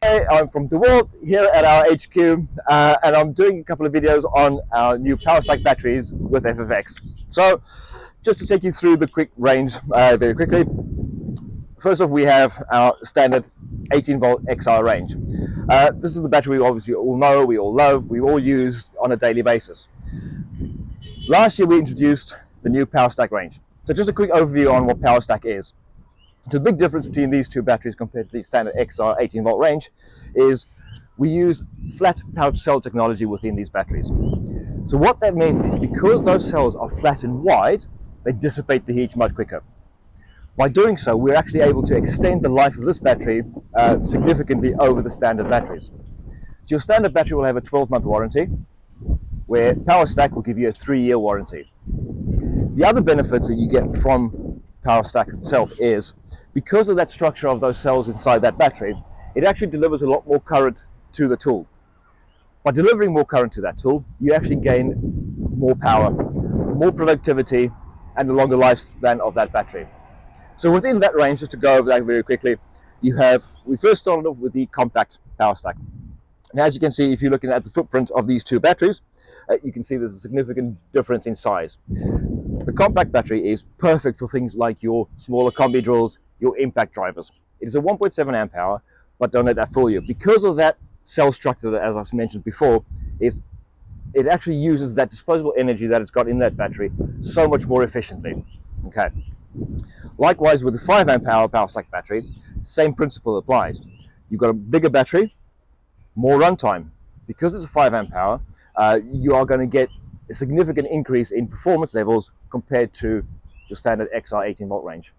Hey, I'm from Dewalt here at our HQ, and I'm doing a couple of videos on our new PowerStack batteries with FFX. So, just to take you through the quick range very quickly. First off, we have our standard 18-volt XR range. This is the battery we obviously all know, we all love, we all use on a daily basis. Last year we introduced the new PowerStack range. So just a quick overview on what PowerStack is. So the big difference between these two batteries compared to the standard XR 18-volt range is we use flat pouch cell technology within these batteries. So what that means is because those cells are flat and wide, they dissipate the heat much quicker. By doing so, we're actually able to extend the life of this battery significantly over the standard batteries. So your standard battery will have a 12-month warranty, where PowerStack will give you a 3-year warranty. The other benefits that you get from PowerStack itself is, because of that structure of those cells inside that battery, it actually delivers a lot more current to the tool. By delivering more current to that tool, you actually gain more power, more productivity, and a longer lifespan of that battery. So within that range, just to go over that very quickly, we first started off with the compact PowerStack. And as you can see, if you're looking at the footprint of these two batteries, you can see there's a significant difference in size. The compact battery is perfect for things like your smaller combi drills, your impact drivers. It is a 1.7 amp hour, but don't let that fool you. Because of that cell structure, that, as I mentioned before, it actually uses that disposable energy that it's got in that battery so much more efficiently. Okay. Likewise, with the 5 amp hour PowerStack battery, same principle applies. You've got a bigger battery, more runtime. Because it's a 5 amp hour, you are going to get a significant increase in performance levels compared to the standard XR 18-volt range.